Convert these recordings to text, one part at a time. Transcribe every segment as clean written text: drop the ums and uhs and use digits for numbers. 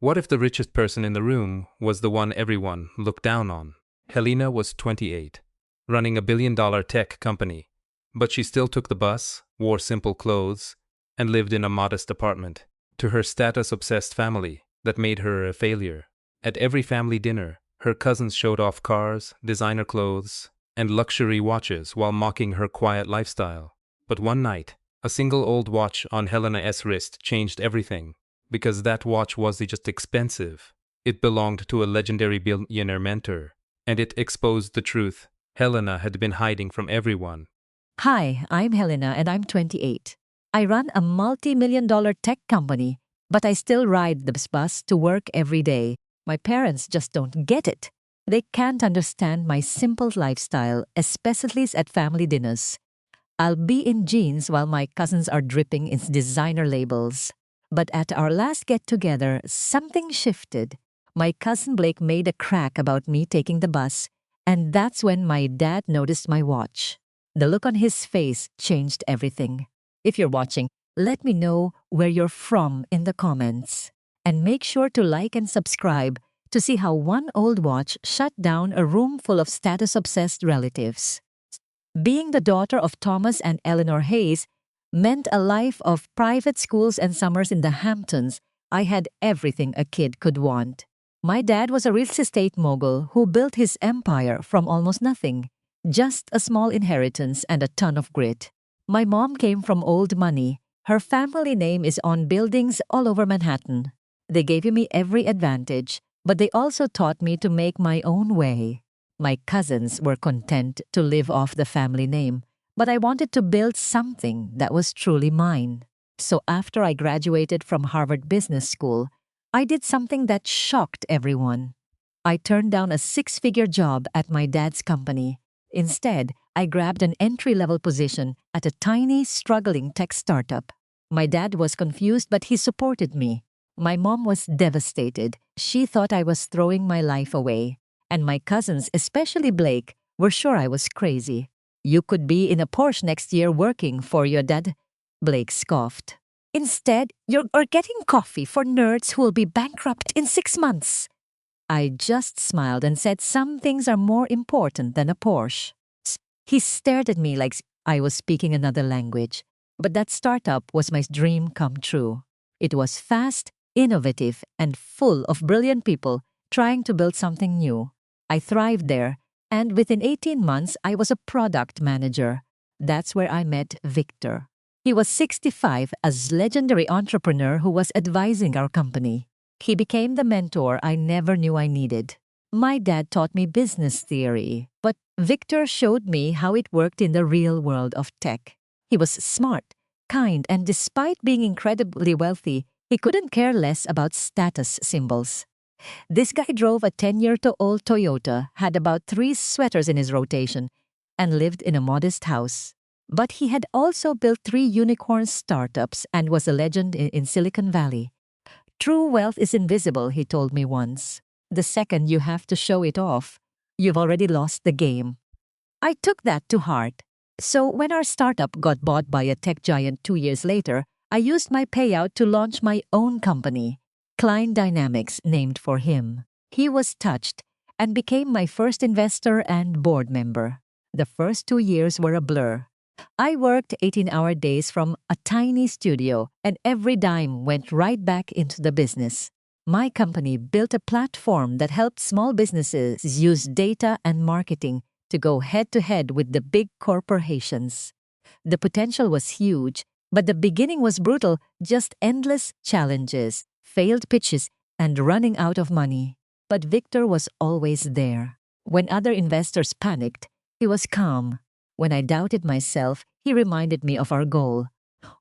What if the richest person in the room was the one everyone looked down on? Helena was 28, running a $1 billion tech company, but she still took the bus, wore simple clothes, and lived in a modest apartment. To her status-obsessed family, that made her a failure. At every family dinner, her cousins showed off cars, designer clothes, and luxury watches while mocking her quiet lifestyle. But one night, a single old watch on Helena's wrist changed everything. Because that watch wasn't just expensive, it belonged to a legendary billionaire mentor, and it exposed the truth Helena had been hiding from everyone. Hi, I'm Helena and I'm 28. I run a multi-million-dollar tech company, but I still ride the bus to work every day. My parents just don't get it. They can't understand my simple lifestyle, especially at family dinners. I'll be in jeans while my cousins are dripping in designer labels. But at our last get-together, something shifted. My cousin Blake made a crack about me taking the bus, and that's when my dad noticed my watch. The look on his face changed everything. If you're watching, let me know where you're from in the comments. And make sure to like and subscribe to see how one old watch shut down a room full of status-obsessed relatives. Being the daughter of Thomas and Eleanor Hayes meant a life of private schools and summers in the Hamptons. I had everything a kid could want. My dad was a real estate mogul who built his empire from almost nothing, just a small inheritance and a ton of grit. My mom came from old money. Her family name is on buildings all over Manhattan. They gave me every advantage, but they also taught me to make my own way. My cousins were content to live off the family name, but I wanted to build something that was truly mine. So after I graduated from Harvard Business School, I did something that shocked everyone. I turned down a six-figure job at my dad's company. Instead, I grabbed an entry-level position at a tiny, struggling tech startup. My dad was confused, but he supported me. My mom was devastated. She thought I was throwing my life away. And my cousins, especially Blake, were sure I was crazy. "You could be in a Porsche next year working for your dad," Blake scoffed. "Instead, you're getting coffee for nerds who will be bankrupt in 6 months." I just smiled and said some things are more important than a Porsche. He stared at me like I was speaking another language. But that startup was my dream come true. It was fast, innovative, and full of brilliant people trying to build something new. I thrived there, and within 18 months, I was a product manager. That's where I met Victor. He was 65, a legendary entrepreneur who was advising our company. He became the mentor I never knew I needed. My dad taught me business theory, but Victor showed me how it worked in the real world of tech. He was smart, kind, and despite being incredibly wealthy, he couldn't care less about status symbols. This guy drove a 10-year-old Toyota, had about 3 sweaters in his rotation, and lived in a modest house. But he had also built 3 unicorn startups and was a legend in Silicon Valley. "True wealth is invisible," he told me once. "The second you have to show it off, you've already lost the game." I took that to heart. So when our startup got bought by a tech giant 2 years later, I used my payout to launch my own company, Klein Dynamics, named for him. He was touched and became my first investor and board member. The first 2 years were a blur. I worked 18-hour days from a tiny studio, and every dime went right back into the business. My company built a platform that helped small businesses use data and marketing to go head-to-head with the big corporations. The potential was huge, but the beginning was brutal, just endless challenges, failed pitches, and running out of money. But Victor was always there. When other investors panicked, he was calm. When I doubted myself, he reminded me of our goal.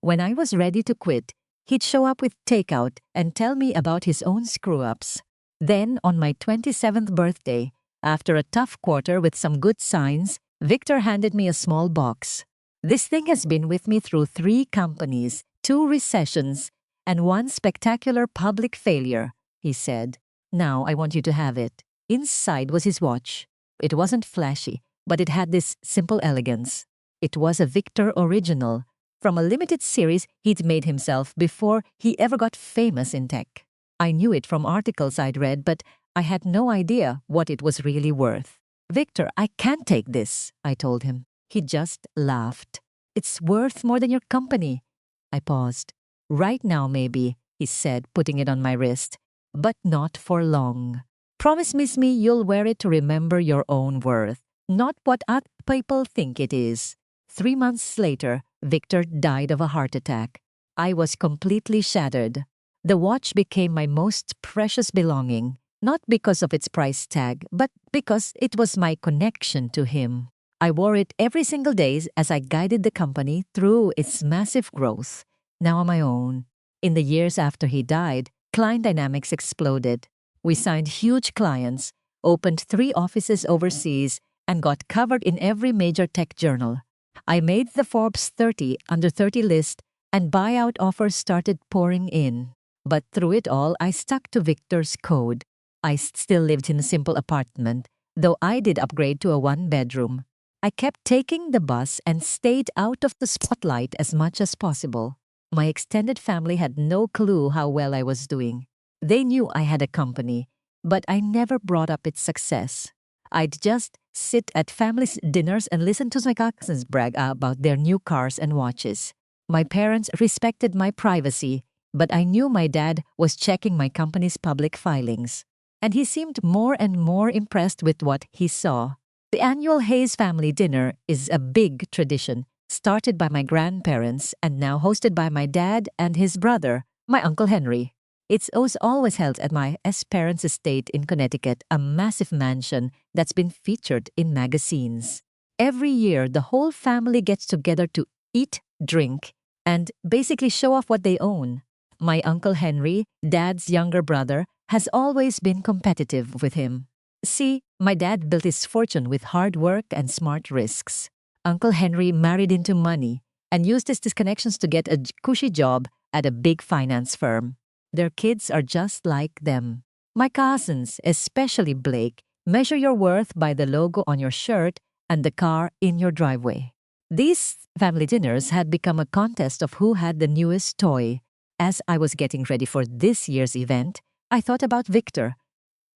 When I was ready to quit, he'd show up with takeout and tell me about his own screw-ups. Then, on my 27th birthday, after a tough quarter with some good signs, Victor handed me a small box. "This thing has been with me through 3 companies, 2 recessions, and 1 spectacular public failure," he said. "Now I want you to have it." Inside was his watch. It wasn't flashy, but it had this simple elegance. It was a Victor original, from a limited series he'd made himself before he ever got famous in tech. I knew it from articles I'd read, but I had no idea what it was really worth. Victor, I can't take this, I told him. He just laughed. It's worth more than your company. I paused. Right now, maybe, he said, putting it on my wrist, but not for long. Promise me you'll wear it to remember your own worth, not what other people think it is. 3 months later, Victor died of a heart attack. I was completely shattered. The watch became my most precious belonging, not because of its price tag, but because it was my connection to him. I wore it every single day as I guided the company through its massive growth. Now on my own. In the years after he died, client dynamics exploded. We signed huge clients, opened 3 offices overseas, and got covered in every major tech journal. I made the Forbes 30 under 30 list, and buyout offers started pouring in. But through it all, I stuck to Victor's code. I still lived in a simple apartment, though I did upgrade to a 1-bedroom. I kept taking the bus and stayed out of the spotlight as much as possible. My extended family had no clue how well I was doing. They knew I had a company, but I never brought up its success. I'd just sit at family dinners and listen to my cousins brag about their new cars and watches. My parents respected my privacy, but I knew my dad was checking my company's public filings. And he seemed more and more impressed with what he saw. The annual Hayes family dinner is a big tradition, started by my grandparents and now hosted by my dad and his brother, my Uncle Henry. It was always held at my parents' estate in Connecticut, a massive mansion that's been featured in magazines. Every year, the whole family gets together to eat, drink, and basically show off what they own. My Uncle Henry, Dad's younger brother, has always been competitive with him. See, my dad built his fortune with hard work and smart risks. Uncle Henry married into money and used his connections to get a cushy job at a big finance firm. Their kids are just like them. My cousins, especially Blake, measure your worth by the logo on your shirt and the car in your driveway. These family dinners had become a contest of who had the newest toy. As I was getting ready for this year's event, I thought about Victor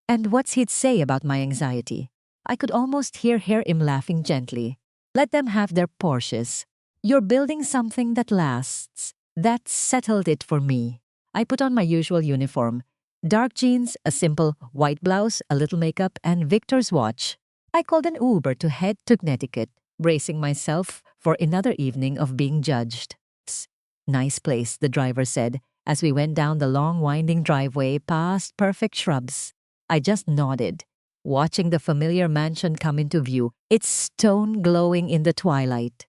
and what he'd say about my anxiety. I could almost hear him laughing gently. Let them have their Porsches. You're building something that lasts. That settled it for me. I put on my usual uniform. Dark jeans, a simple white blouse, a little makeup, and Victor's watch. I called an Uber to head to Connecticut, bracing myself for another evening of being judged. Nice place, the driver said, as we went down the long winding driveway past perfect shrubs. I just nodded, watching the familiar mansion come into view, its stone glowing in the twilight.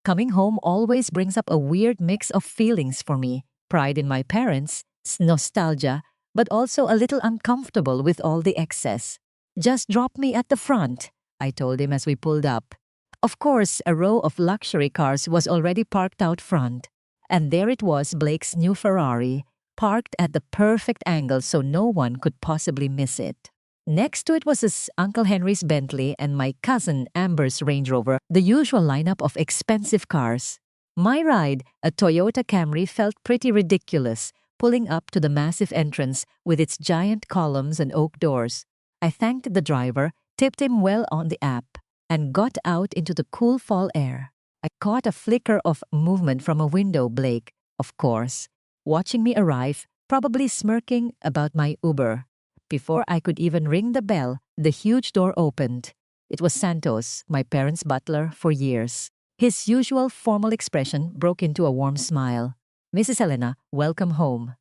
Coming home always brings up a weird mix of feelings for me. Pride in my parents, nostalgia, but also a little uncomfortable with all the excess. Just drop me at the front, I told him as we pulled up. Of course, a row of luxury cars was already parked out front. And there it was, Blake's new Ferrari, parked at the perfect angle so no one could possibly miss it. Next to it was his Uncle Henry's Bentley and my cousin Amber's Range Rover, the usual lineup of expensive cars. My ride, a Toyota Camry, felt pretty ridiculous, pulling up to the massive entrance with its giant columns and oak doors. I thanked the driver, tipped him well on the app, and got out into the cool fall air. I caught a flicker of movement from a window, Blake, of course, watching me arrive, probably smirking about my Uber. Before I could even ring the bell, the huge door opened. It was Santos, my parents' butler for years. His usual formal expression broke into a warm smile. Mrs. Helena, welcome home.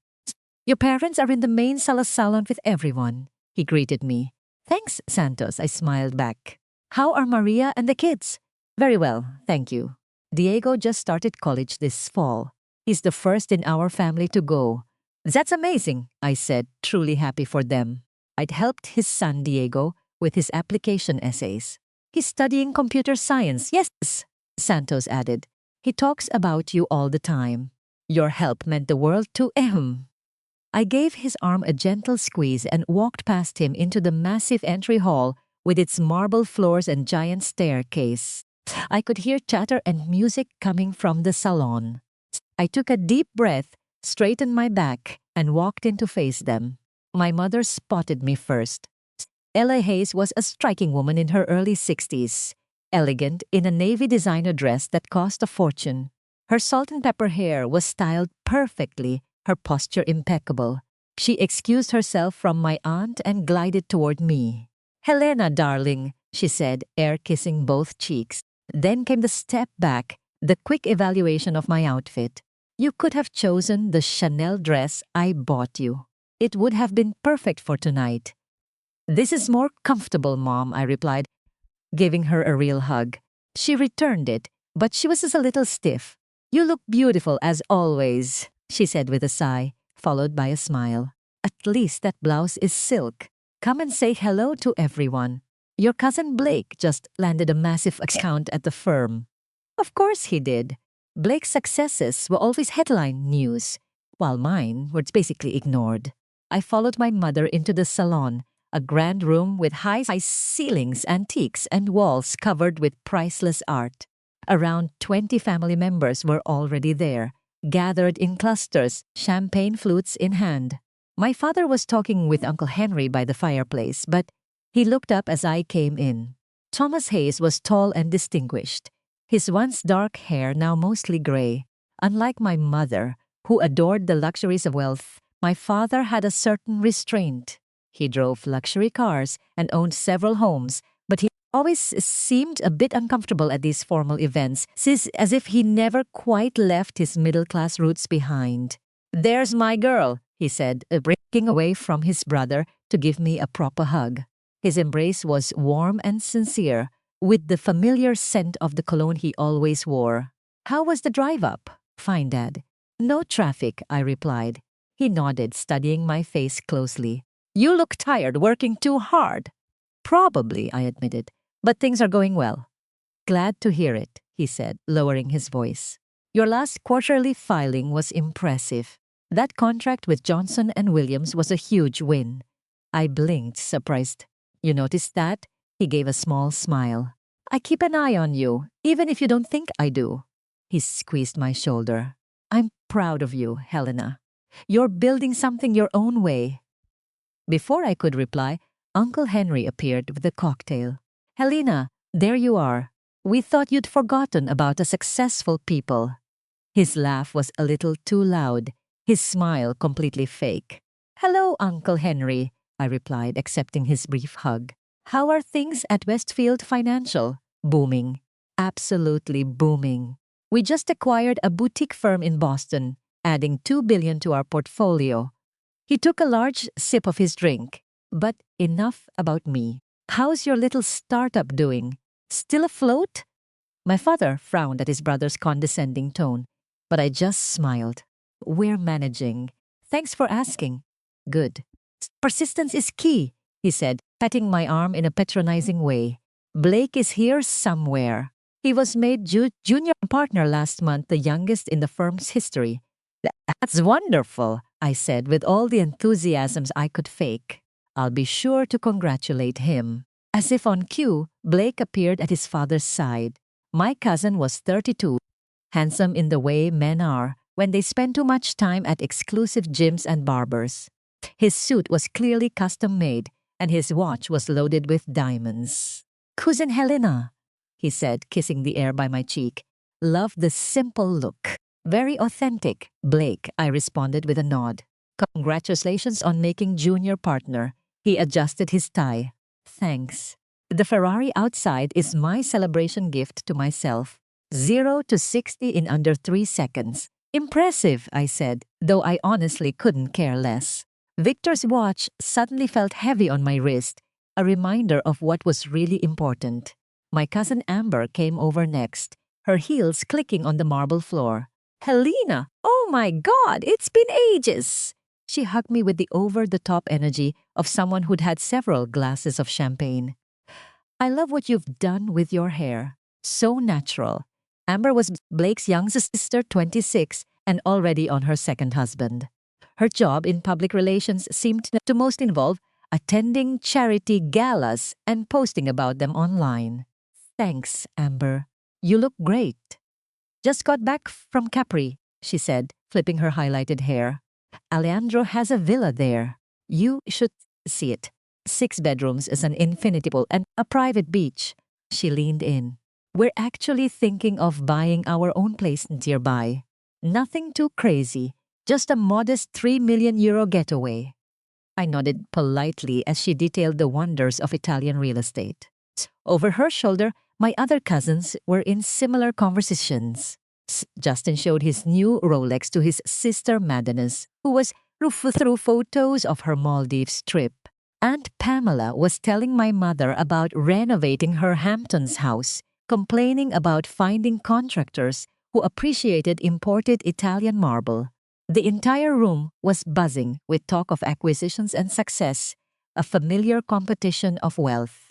Your parents are in the main salon with everyone, he greeted me. Thanks, Santos, I smiled back. How are Maria and the kids? Very well, thank you. Diego just started college this fall. He's the first in our family to go. That's amazing, I said, truly happy for them. I'd helped his son Diego with his application essays. He's studying computer science, yes, Santos added. He talks about you all the time. Your help meant the world to him. I gave his arm a gentle squeeze and walked past him into the massive entry hall with its marble floors and giant staircase. I could hear chatter and music coming from the salon. I took a deep breath, straightened my back, and walked in to face them. My mother spotted me first. Ella Hayes was a striking woman in her early 60s, elegant in a navy designer dress that cost a fortune. Her salt and pepper hair was styled perfectly, her posture impeccable. She excused herself from my aunt and glided toward me. "Helena, darling," she said, air-kissing both cheeks. Then came the step back, the quick evaluation of my outfit. "You could have chosen the Chanel dress I bought you. It would have been perfect for tonight." "This is more comfortable, Mom," I replied, giving her a real hug. She returned it, but she was just a little stiff. "You look beautiful as always," she said with a sigh, followed by a smile. "At least that blouse is silk. Come and say hello to everyone. Your cousin Blake just landed a massive account at the firm." Of course he did. Blake's successes were always headline news, while mine were basically ignored. I followed my mother into the salon, a grand room with high ceilings, antiques, and walls covered with priceless art. Around 20 family members were already there, gathered in clusters, champagne flutes in hand. My father was talking with Uncle Henry by the fireplace, but he looked up as I came in. Thomas Hayes was tall and distinguished, his once dark hair now mostly gray. Unlike my mother, who adored the luxuries of wealth, my father had a certain restraint. He drove luxury cars and owned several homes, but he always seemed a bit uncomfortable at these formal events, as if he never quite left his middle-class roots behind. "There's my girl," he said, breaking away from his brother to give me a proper hug. His embrace was warm and sincere, with the familiar scent of the cologne he always wore. "How was the drive up?" "Fine, Dad." "No traffic," I replied. He nodded, studying my face closely. "You look tired working too hard." "Probably," I admitted, "but things are going well." "Glad to hear it," he said, lowering his voice. "Your last quarterly filing was impressive. That contract with Johnson & Williams was a huge win." I blinked, surprised. "You noticed that?" He gave a small smile. "I keep an eye on you, even if you don't think I do." He squeezed my shoulder. "I'm proud of you, Helena. You're building something your own way." Before I could reply, Uncle Henry appeared with a cocktail. "Helena, there you are. We thought you'd forgotten about the successful people." His laugh was a little too loud, his smile completely fake. "Hello, Uncle Henry," I replied, accepting his brief hug. "How are things at Westfield Financial?" "Booming. Absolutely booming. We just acquired a boutique firm in Boston, adding $2 billion to our portfolio." He took a large sip of his drink. "But enough about me. How's your little startup doing? Still afloat?" My father frowned at his brother's condescending tone, but I just smiled. "We're managing. Thanks for asking." "Good." "Persistence is key," he said, patting my arm in a patronizing way. "Blake is here somewhere. He was made junior partner last month, the youngest in the firm's history." "That's wonderful," I said with all the enthusiasms I could fake. "I'll be sure to congratulate him." As if on cue, Blake appeared at his father's side. My cousin was 32, handsome in the way men are when they spend too much time at exclusive gyms and barbers. His suit was clearly custom-made, and his watch was loaded with diamonds. "Cousin Helena," he said, kissing the air by my cheek. "Love the simple look. Very authentic." "Blake," I responded with a nod. "Congratulations on making junior partner." He adjusted his tie. "Thanks. The Ferrari outside is my celebration gift to myself. 0 to 60 in under 3 seconds. "Impressive," I said, though I honestly couldn't care less. Victor's watch suddenly felt heavy on my wrist, a reminder of what was really important. My cousin Amber came over next, her heels clicking on the marble floor. "Helena, oh my God, it's been ages!" She hugged me with the over-the-top energy of someone who'd had several glasses of champagne. "I love what you've done with your hair. So natural." Amber was Blake's youngest sister, 26, and already on her second husband. Her job in public relations seemed to most involve attending charity galas and posting about them online. "Thanks, Amber. You look great." "Just got back from Capri. she said, flipping her highlighted hair. Alejandro has a villa there. You should see it. 6 bedrooms is an infinity pool and a private beach. She leaned in. We're actually thinking of buying our own place nearby. Nothing too crazy, just a modest €3 million getaway. I nodded politely as she detailed the wonders of Italian real estate. Over her shoulder, my other cousins were in similar conversations. Justin showed his new Rolex to his sister Madness, who was through photos of her Maldives trip. Aunt Pamela was telling my mother about renovating her Hamptons house, complaining about finding contractors who appreciated imported Italian marble. The entire room was buzzing with talk of acquisitions and success, a familiar competition of wealth.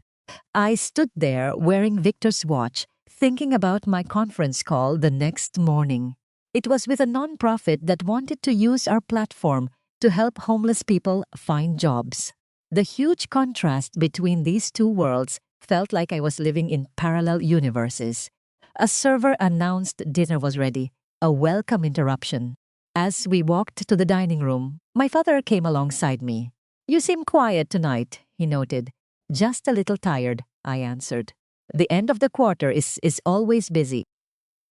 I stood there wearing Victor's watch, thinking about my conference call the next morning. It was with a nonprofit that wanted to use our platform to help homeless people find jobs. The huge contrast between these two worlds felt like I was living in parallel universes. A server announced dinner was ready, a welcome interruption. As we walked to the dining room, my father came alongside me. You seem quiet tonight, he noted. Just a little tired, I answered. The end of the quarter is always busy.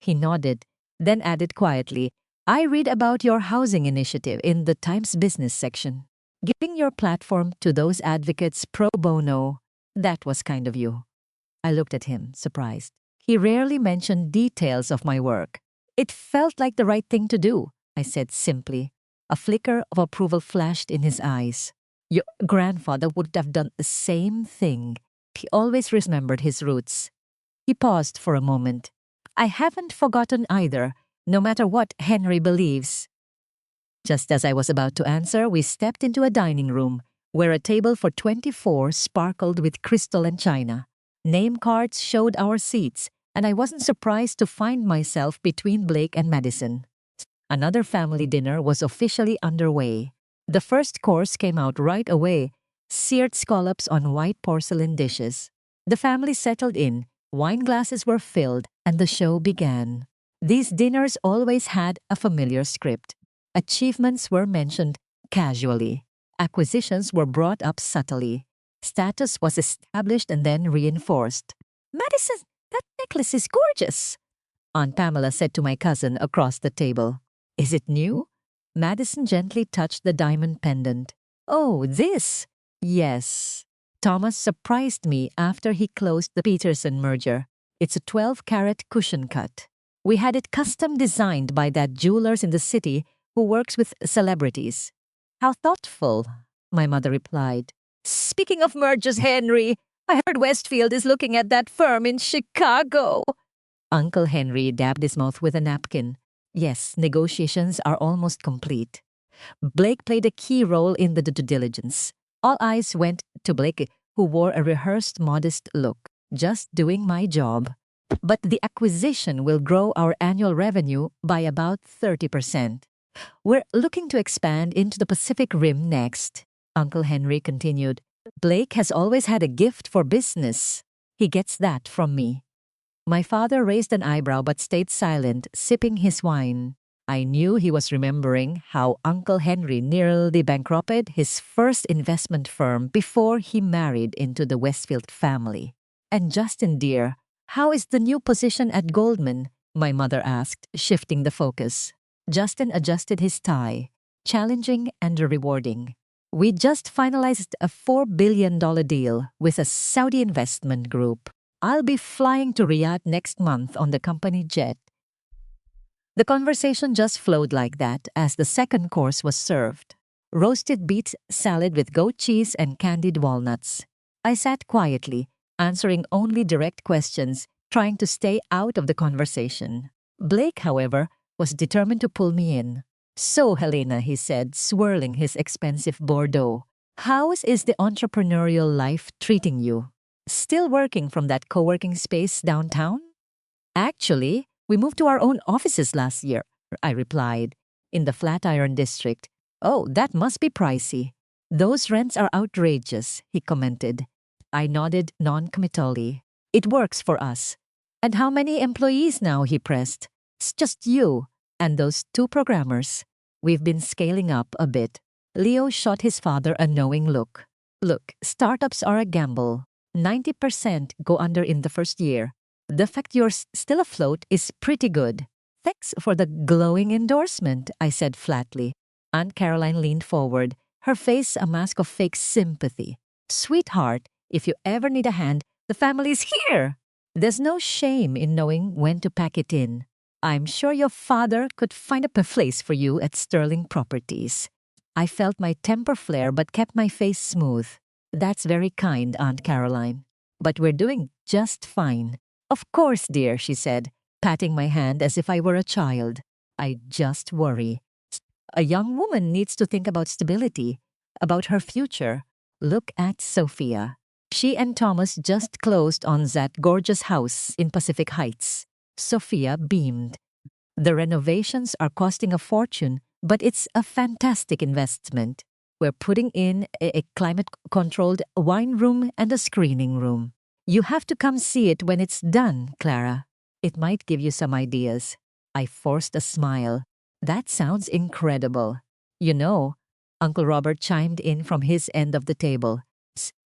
He nodded, then added quietly, I read about your housing initiative in the Times business section. Giving your platform to those advocates pro bono, that was kind of you. I looked at him, surprised. He rarely mentioned details of my work. It felt like the right thing to do, I said simply. A flicker of approval flashed in his eyes. Your grandfather would have done the same thing. He always remembered his roots. He paused for a moment. I haven't forgotten either, no matter what Henry believes. Just as I was about to answer, we stepped into a dining room where a table for 24 sparkled with crystal and china. Name cards showed our seats, and I wasn't surprised to find myself between Blake and Madison. Another family dinner was officially underway. The first course came out right away, seared scallops on white porcelain dishes. The family settled in, wine glasses were filled, and the show began. These dinners always had a familiar script. Achievements were mentioned casually. Acquisitions were brought up subtly. Status was established and then reinforced. Madison, that necklace is gorgeous, Aunt Pamela said to my cousin across the table. Is it new? Madison gently touched the diamond pendant. Oh, this? Yes. Thomas surprised me after he closed the Peterson merger. It's a 12-carat cushion cut. We had it custom designed by that jewelers in the city who works with celebrities. How thoughtful, my mother replied. Speaking of mergers, Henry, I heard Westfield is looking at that firm in Chicago. Uncle Henry dabbed his mouth with a napkin. Yes, negotiations are almost complete. Blake played a key role in the due diligence. All eyes went to Blake, who wore a rehearsed, modest look. Just doing my job. But the acquisition will grow our annual revenue by about 30%. We're looking to expand into the Pacific Rim next, Uncle Henry continued. Blake has always had a gift for business. He gets that from me. My father raised an eyebrow but stayed silent, sipping his wine. I knew he was remembering how Uncle Henry nearly bankrupted his first investment firm before he married into the Westfield family. And Justin, dear, how is the new position at Goldman? My mother asked, shifting the focus. Justin adjusted his tie, challenging and rewarding. We just finalized a $4 billion deal with a Saudi investment group. I'll be flying to Riyadh next month on the company jet. The conversation just flowed like that as the second course was served. Roasted beet salad with goat cheese and candied walnuts. I sat quietly, answering only direct questions, trying to stay out of the conversation. Blake, however, was determined to pull me in. So, Helena, he said, swirling his expensive Bordeaux, how is the entrepreneurial life treating you? Still working from that co-working space downtown? Actually, we moved to our own offices last year, I replied, in the Flatiron district. Oh, that must be pricey. Those rents are outrageous, he commented. I nodded non-committally. It works for us. And how many employees now, he pressed. It's just you. And those two programmers. We've been scaling up a bit. Leo shot his father a knowing look. Look, startups are a gamble. 90% go under in the first year. The fact you're still afloat is pretty good. Thanks for the glowing endorsement, I said flatly. Aunt Caroline leaned forward, her face a mask of fake sympathy. Sweetheart, if you ever need a hand, the family's here. There's no shame in knowing when to pack it in. I'm sure your father could find a place for you at Sterling Properties. I felt my temper flare but kept my face smooth. That's very kind, Aunt Caroline. But we're doing just fine. Of course, dear, she said, patting my hand as if I were a child. I just worry. A young woman needs to think about stability, about her future. Look at Sophia. She and Thomas just closed on that gorgeous house in Pacific Heights. Sophia beamed. The renovations are costing a fortune, but it's a fantastic investment. We're putting in a climate-controlled wine room and a screening room. You have to come see it when it's done, Clara. It might give you some ideas. I forced a smile. That sounds incredible. You know, Uncle Robert chimed in from his end of the table.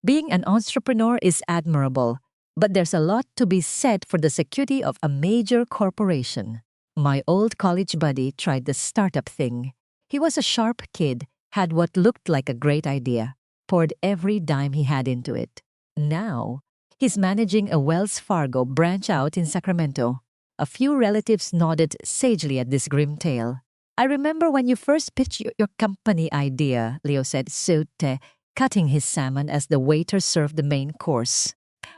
Being an entrepreneur is admirable, but there's a lot to be said for the security of a major corporation. My old college buddy tried the startup thing. He was a sharp kid, had what looked like a great idea, poured every dime he had into it. Now, he's managing a Wells Fargo branch out in Sacramento. A few relatives nodded sagely at this grim tale. I remember when you first pitched your company idea, Leo said, cutting his salmon as the waiter served the main course.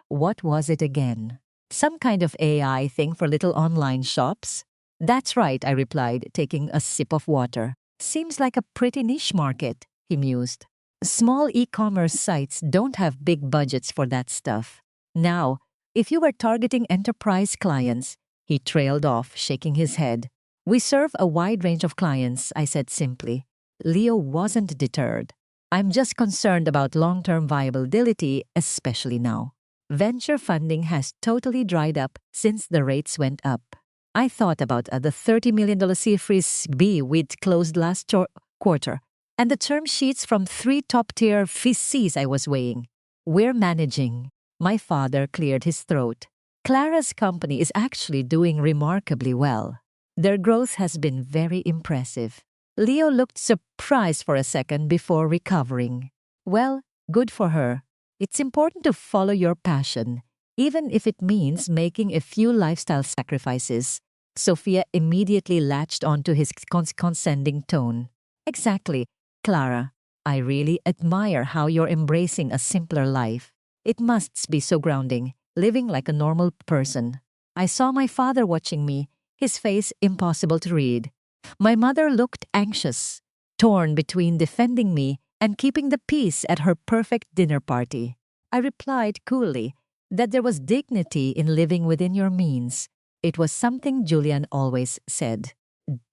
What was it again? Some kind of AI thing for little online shops? That's right, I replied, taking a sip of water. Seems like a pretty niche market, he mused. Small e-commerce sites don't have big budgets for that stuff. Now, if you were targeting enterprise clients, he trailed off, shaking his head. We serve a wide range of clients, I said simply. Leo wasn't deterred. I'm just concerned about long-term viability, especially now. Venture funding has totally dried up since the rates went up. I thought about the $30 million Series B we'd closed last quarter, and the term sheets from 3 top-tier VCs I was weighing. We're managing. My father cleared his throat. Clara's company is actually doing remarkably well. Their growth has been very impressive. Leo looked surprised for a second before recovering. Well, good for her. It's important to follow your passion, even if it means making a few lifestyle sacrifices. Sophia immediately latched onto his condescending tone. Exactly, Clara. I really admire how you're embracing a simpler life. It must be so grounding, living like a normal person. I saw my father watching me, his face impossible to read. My mother looked anxious, torn between defending me and keeping the peace at her perfect dinner party. I replied coolly that there was dignity in living within your means. It was something Julian always said.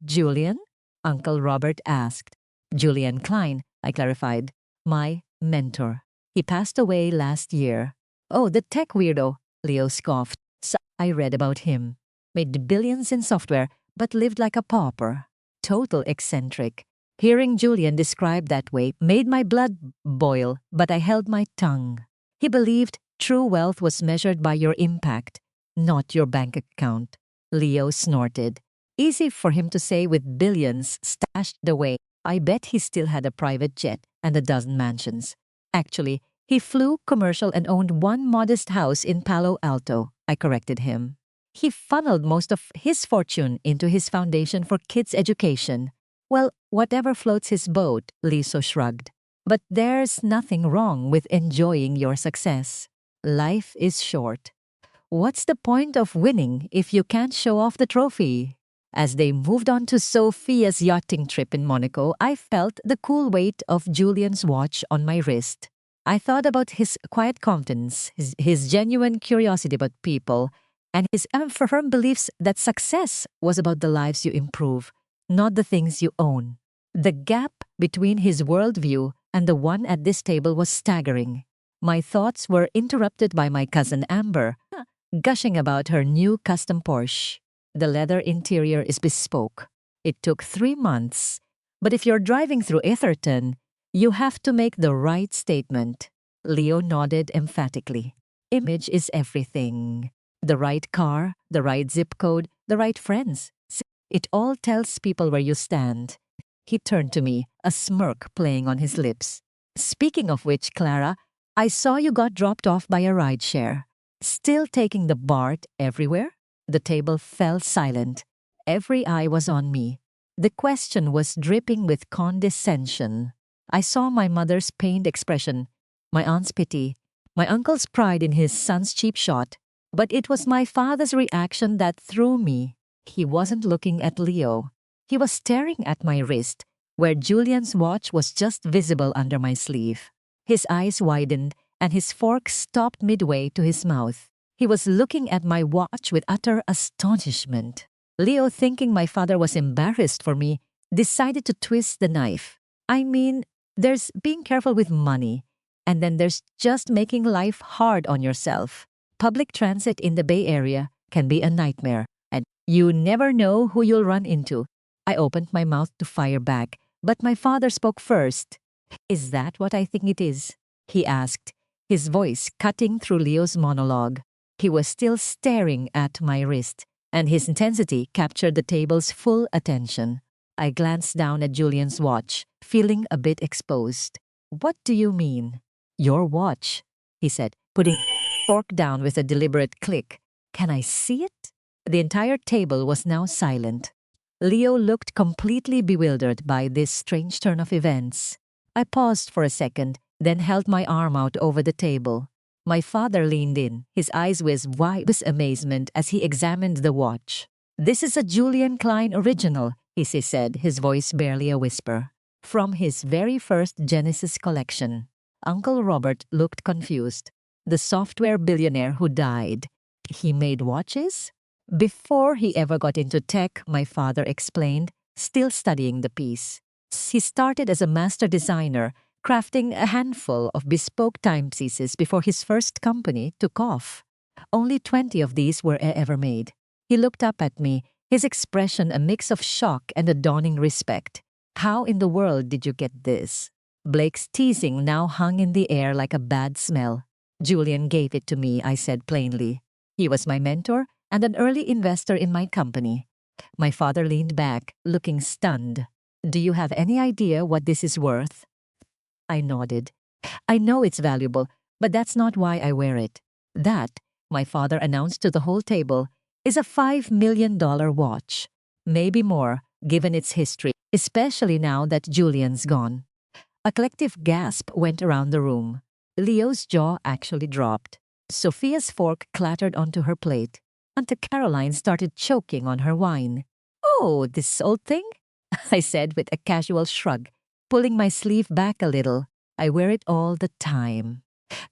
Julian? Uncle Robert asked. Julian Klein, I clarified. My mentor. He passed away last year. Oh, the tech weirdo, Leo scoffed. So I read about him. Made billions in software, but lived like a pauper. Total eccentric. Hearing Julian described that way made my blood boil, but I held my tongue. He believed true wealth was measured by your impact, not your bank account. Leo snorted. Easy for him to say with billions stashed away. I bet he still had a private jet and a dozen mansions. Actually, he flew commercial and owned one modest house in Palo Alto, I corrected him. He funneled most of his fortune into his foundation for kids' education. Well, whatever floats his boat, Leo shrugged. But there's nothing wrong with enjoying your success. Life is short. What's the point of winning if you can't show off the trophy? As they moved on to Sophia's yachting trip in Monaco, I felt the cool weight of Julian's watch on my wrist. I thought about his quiet confidence, his genuine curiosity about people, and his firm beliefs that success was about the lives you improve, not the things you own. The gap between his worldview and the one at this table was staggering. My thoughts were interrupted by my cousin Amber, gushing about her new custom Porsche. The leather interior is bespoke. It took 3 months. But if you're driving through Etherton, you have to make the right statement. Leo nodded emphatically. Image is everything. The right car, the right zip code, the right friends. It all tells people where you stand. He turned to me, a smirk playing on his lips. Speaking of which, Clara, I saw you got dropped off by a rideshare. Still taking the BART everywhere? The table fell silent. Every eye was on me. The question was dripping with condescension. I saw my mother's pained expression, my aunt's pity, my uncle's pride in his son's cheap shot. But it was my father's reaction that threw me. He wasn't looking at Leo. He was staring at my wrist, where Julian's watch was just visible under my sleeve. His eyes widened, and his fork stopped midway to his mouth. He was looking at my watch with utter astonishment. Leo, thinking my father was embarrassed for me, decided to twist the knife. I mean, there's being careful with money, and then there's just making life hard on yourself. Public transit in the Bay Area can be a nightmare, and you never know who you'll run into. I opened my mouth to fire back, but my father spoke first. Is that what I think it is? He asked, his voice cutting through Leo's monologue. He was still staring at my wrist, and his intensity captured the table's full attention. I glanced down at Julian's watch, feeling a bit exposed. What do you mean? Your watch, he said, putting fork down with a deliberate click. Can I see it? The entire table was now silent. Leo looked completely bewildered by this strange turn of events. I paused for a second, then held my arm out over the table. My father leaned in, his eyes with wide amazement as he examined the watch. This is a Julian Klein original, he said, his voice barely a whisper. From his very first Genesis collection. Uncle Robert looked confused. The software billionaire who died. He made watches? Before he ever got into tech, my father explained, still studying the piece. He started as a master designer, crafting a handful of bespoke timepieces before his first company took off. Only 20 of these were ever made. He looked up at me, his expression a mix of shock and a dawning respect. How in the world did you get this? Blake's teasing now hung in the air like a bad smell. Julian gave it to me, I said plainly. He was my mentor and an early investor in my company. My father leaned back, looking stunned. Do you have any idea what this is worth? I nodded. I know it's valuable, but that's not why I wear it. That, my father announced to the whole table, is a $5 million watch. Maybe more, given its history, especially now that Julian's gone. A collective gasp went around the room. Leo's jaw actually dropped. Sophia's fork clattered onto her plate. Auntie Caroline started choking on her wine. Oh, this old thing? I said with a casual shrug, pulling my sleeve back a little. I wear it all the time.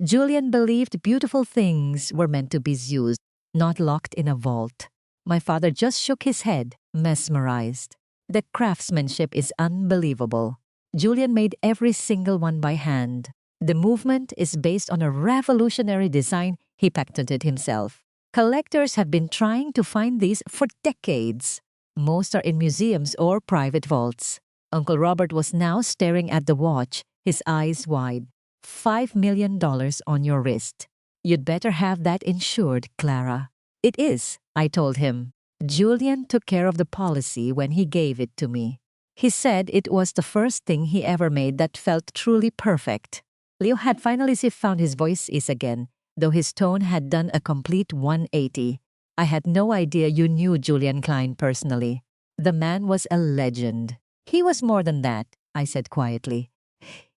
Julian believed beautiful things were meant to be used, not locked in a vault. My father just shook his head, mesmerized. The craftsmanship is unbelievable. Julian made every single one by hand. The movement is based on a revolutionary design he patented himself. Collectors have been trying to find these for decades. Most are in museums or private vaults. Uncle Robert was now staring at the watch, his eyes wide. $5 million on your wrist. You'd better have that insured, Clara. It is, I told him. Julian took care of the policy when he gave it to me. He said it was the first thing he ever made that felt truly perfect. Leo had finally found his voice again, though his tone had done a complete 180. I had no idea you knew Julian Klein personally. The man was a legend. He was more than that, I said quietly.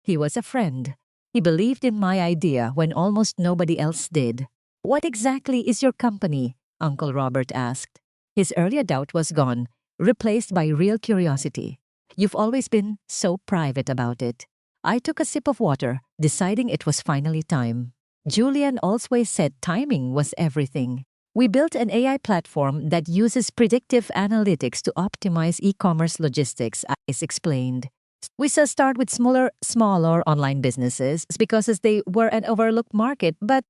He was a friend. He believed in my idea when almost nobody else did. What exactly is your company? Uncle Robert asked. His earlier doubt was gone, replaced by real curiosity. You've always been so private about it. I took a sip of water, deciding it was finally time. Julian always said timing was everything. We built an AI platform that uses predictive analytics to optimize e-commerce logistics, Ice explained. We start with smaller online businesses because they were an overlooked market, but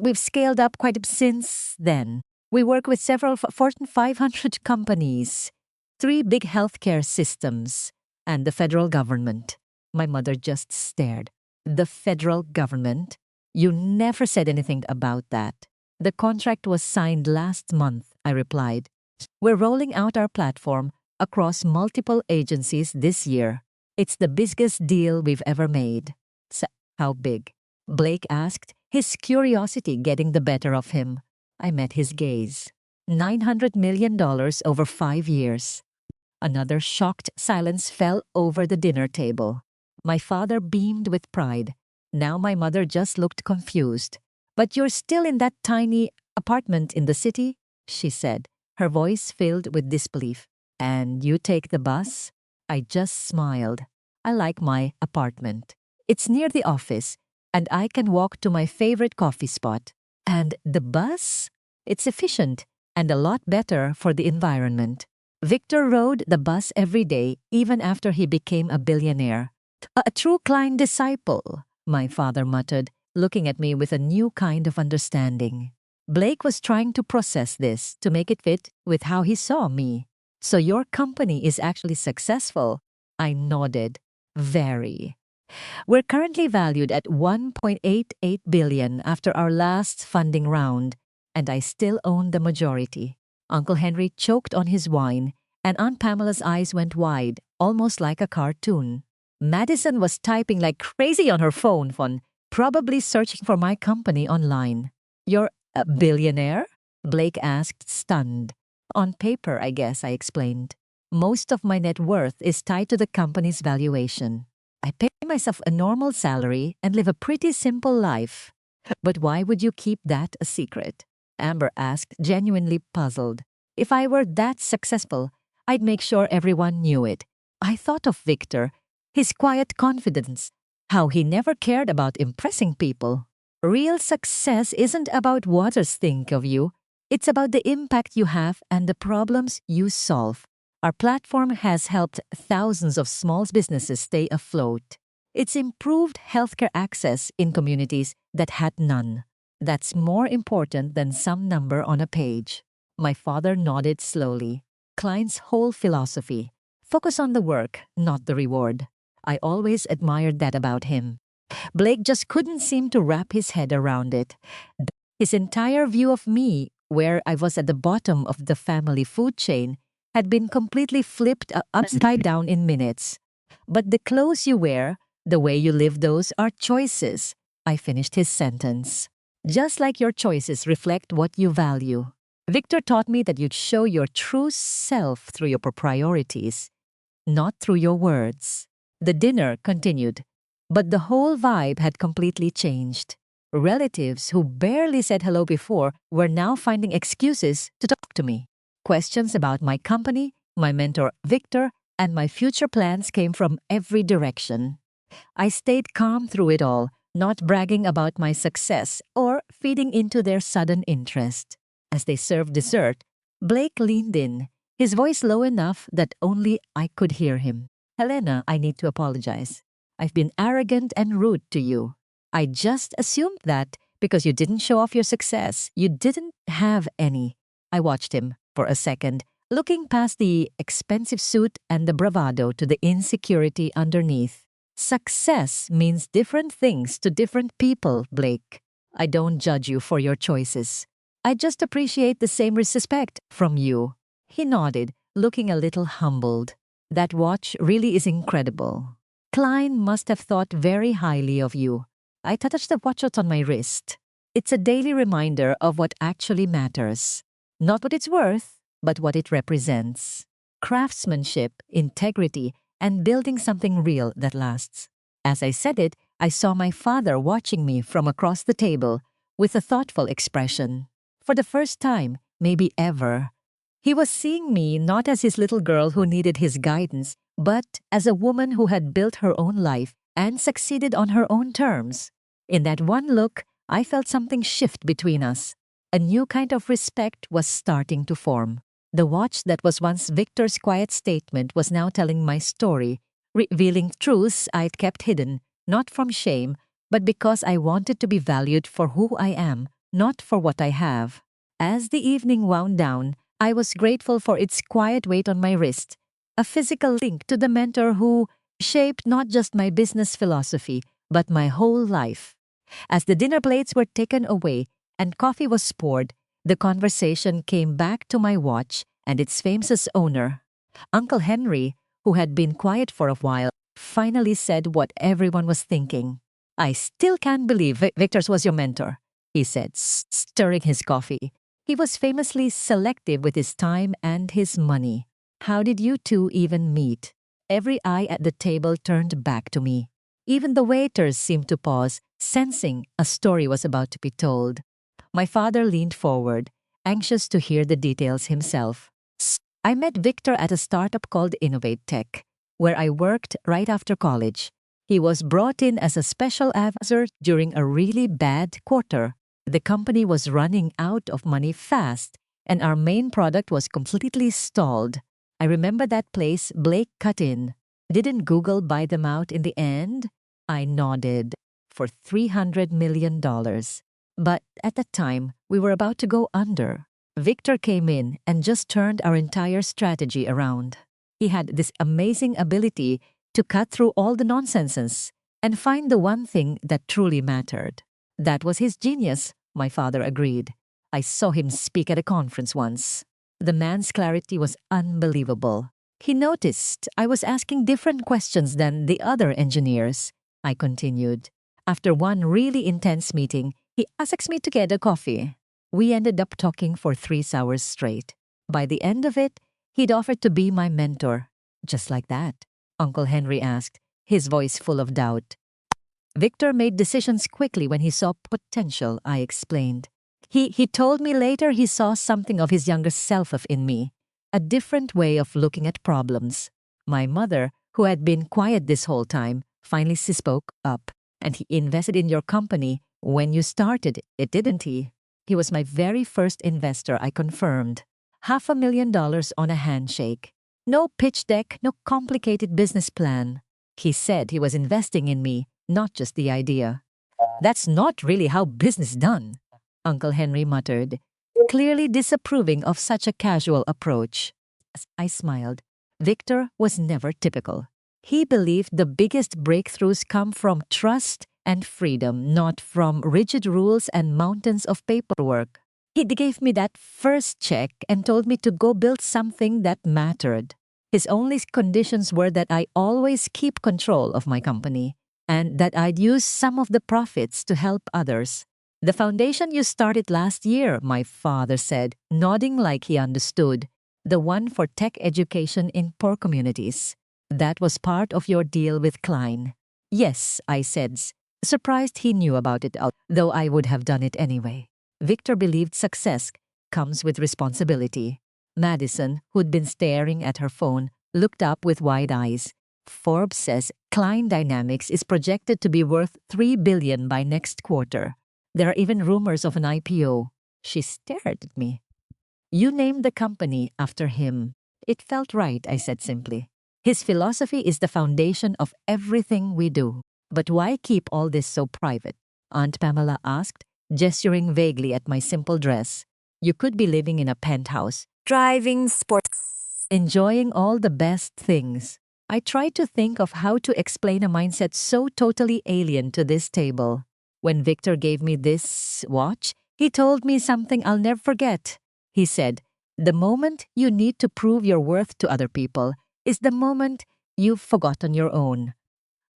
we've scaled up quite a bit since then. We work with several Fortune 500 companies. 3 big healthcare systems, and the federal government. My mother just stared. The federal government? You never said anything about that. The contract was signed last month, I replied. We're rolling out our platform across multiple agencies this year. It's the biggest deal we've ever made. How big? Blake asked, his curiosity getting the better of him. I met his gaze. $900 million over 5 years. Another shocked silence fell over the dinner table. My father beamed with pride. Now my mother just looked confused. But you're still in that tiny apartment in the city? She said, her voice filled with disbelief. And you take the bus? I just smiled. I like my apartment. It's near the office, and I can walk to my favorite coffee spot. And the bus? It's efficient and a lot better for the environment. Victor rode the bus every day, even after he became a billionaire. A true Klein disciple, my father muttered, looking at me with a new kind of understanding. Blake was trying to process this to make it fit with how he saw me. So your company is actually successful? I nodded. Very. We're currently valued at $1.88 billion after our last funding round, and I still own the majority. Uncle Henry choked on his wine, and Aunt Pamela's eyes went wide, almost like a cartoon. Madison was typing like crazy on her phone, probably searching for my company online. You're a billionaire? Blake asked, stunned. On paper, I guess, I explained. Most of my net worth is tied to the company's valuation. I pay myself a normal salary and live a pretty simple life. But why would you keep that a secret? Amber asked, genuinely puzzled. If I were that successful, I'd make sure everyone knew it. I thought of Victor, his quiet confidence, how he never cared about impressing people. Real success isn't about what others think of you. It's about the impact you have and the problems you solve. Our platform has helped thousands of small businesses stay afloat. It's improved healthcare access in communities that had none. That's more important than some number on a page. My father nodded slowly. Klein's whole philosophy. Focus on the work, not the reward. I always admired that about him. Blake just couldn't seem to wrap his head around it. His entire view of me, where I was at the bottom of the family food chain, had been completely flipped upside down in minutes. But the clothes you wear, the way you live, those are choices. I finished his sentence. Just like your choices reflect what you value. Victor taught me that you'd show your true self through your priorities, not through your words. The dinner continued, but the whole vibe had completely changed. Relatives who barely said hello before were now finding excuses to talk to me. Questions about my company, my mentor Victor, and my future plans came from every direction. I stayed calm through it all, not bragging about my success or feeding into their sudden interest. As they served dessert, Blake leaned in, his voice low enough that only I could hear him. Helena, I need to apologize. I've been arrogant and rude to you. I just assumed that because you didn't show off your success, you didn't have any. I watched him for a second, looking past the expensive suit and the bravado to the insecurity underneath. Success means different things to different people, Blake. I don't judge you for your choices. I just appreciate the same respect from you. He nodded, looking a little humbled. That watch really is incredible. Klein must have thought very highly of you. I touched the watch on my wrist. It's a daily reminder of what actually matters. Not what it's worth, but what it represents. Craftsmanship, integrity, and building something real that lasts. As I said it, I saw my father watching me from across the table with a thoughtful expression. For the first time, maybe ever, he was seeing me not as his little girl who needed his guidance, but as a woman who had built her own life and succeeded on her own terms. In that one look, I felt something shift between us. A new kind of respect was starting to form. The watch that was once Victor's quiet statement was now telling my story, revealing truths I'd kept hidden, not from shame, but because I wanted to be valued for who I am, not for what I have. As the evening wound down, I was grateful for its quiet weight on my wrist, a physical link to the mentor who shaped not just my business philosophy, but my whole life. As the dinner plates were taken away and coffee was poured, the conversation came back to my watch and its famous owner. Uncle Henry, who had been quiet for a while, finally said what everyone was thinking. I still can't believe Victor's was your mentor, he said, stirring his coffee. He was famously selective with his time and his money. How did you two even meet? Every eye at the table turned back to me. Even the waiters seemed to pause, sensing a story was about to be told. My father leaned forward, anxious to hear the details himself. I met Victor at a startup called Innovate Tech, where I worked right after college. He was brought in as a special advisor during a really bad quarter. The company was running out of money fast, and our main product was completely stalled. I remember that place Blake cut in. Didn't Google buy them out in the end? I nodded. For $300 million. But at that time, we were about to go under. Victor came in and just turned our entire strategy around. He had this amazing ability to cut through all the nonsense and find the one thing that truly mattered. That was his genius, my father agreed. I saw him speak at a conference once. The man's clarity was unbelievable. He noticed I was asking different questions than the other engineers. I continued. After one really intense meeting, he asked me to get a coffee. We ended up talking for 3 hours straight. By the end of it, he'd offered to be my mentor. Just like that, Uncle Henry asked, his voice full of doubt. Victor made decisions quickly when he saw potential, I explained. He told me later he saw something of his younger self in me, a different way of looking at problems. My mother, who had been quiet this whole time, finally spoke up. And he invested in your company when you started it, didn't he? He was my very first investor, I confirmed. $500,000 on a handshake. No pitch deck, no complicated business plan. He said he was investing in me, not just the idea. That's not really how business done, Uncle Henry muttered, clearly disapproving of such a casual approach. I smiled. Victor was never typical. He believed the biggest breakthroughs come from trust and freedom, not from rigid rules and mountains of paperwork. He gave me that first check and told me to go build something that mattered. His only conditions were that I always keep control of my company and that I'd use some of the profits to help others. The foundation you started last year, my father said, nodding like he understood. The one for tech education in poor communities. That was part of your deal with Klein. Yes, I said, surprised he knew about it, though I would have done it anyway. Victor believed success comes with responsibility. Madison, who'd been staring at her phone, looked up with wide eyes. Forbes says Klein Dynamics is projected to be worth $3 billion by next quarter. There are even rumors of an IPO. She stared at me. You named the company after him. It felt right, I said simply. His philosophy is the foundation of everything we do. But why keep all this so private? Aunt Pamela asked, gesturing vaguely at my simple dress. You could be living in a penthouse, driving sports, enjoying all the best things. I tried to think of how to explain a mindset so totally alien to this table. When Victor gave me this watch, he told me something I'll never forget. He said, the moment you need to prove your worth to other people is the moment you've forgotten your own.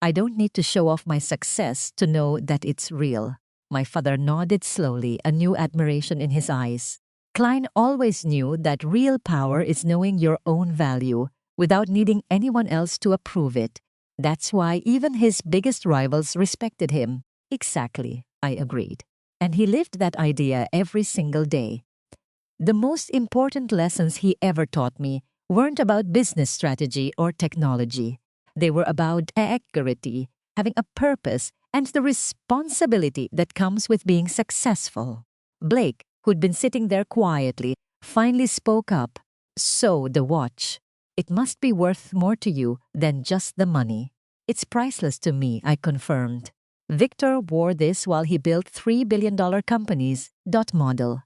I don't need to show off my success to know that it's real. My father nodded slowly, a new admiration in his eyes. Klein always knew that real power is knowing your own value without needing anyone else to approve it. That's why even his biggest rivals respected him. Exactly, I agreed. And he lived that idea every single day. The most important lessons he ever taught me weren't about business strategy or technology. They were about integrity, having a purpose, and the responsibility that comes with being successful. Blake, who'd been sitting there quietly, finally spoke up. So the watch. It must be worth more to you than just the money. It's priceless to me, I confirmed. Victor wore this while he built $3 billion companies. Model.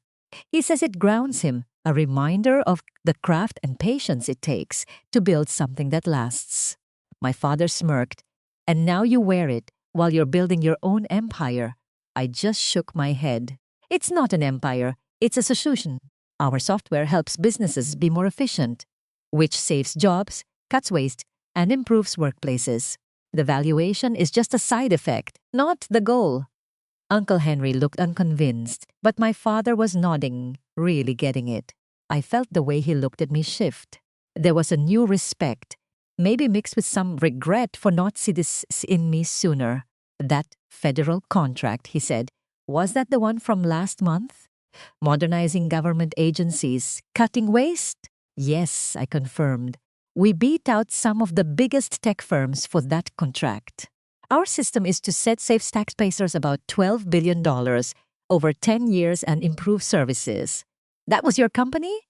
He says it grounds him, a reminder of the craft and patience it takes to build something that lasts. My father smirked. And now you wear it while you're building your own empire. I just shook my head. It's not an empire, it's a solution. Our software helps businesses be more efficient, which saves jobs, cuts waste, and improves workplaces. The valuation is just a side effect, not the goal. Uncle Henry looked unconvinced, but my father was nodding, really getting it. I felt the way he looked at me shift. There was a new respect, maybe mixed with some regret for not seeing this in me sooner. That federal contract, he said, was that the one from last month? Modernizing government agencies, cutting waste? Yes, I confirmed. We beat out some of the biggest tech firms for that contract. Our system is to save taxpayers about $12 billion over 10 years and improve services. That was your company?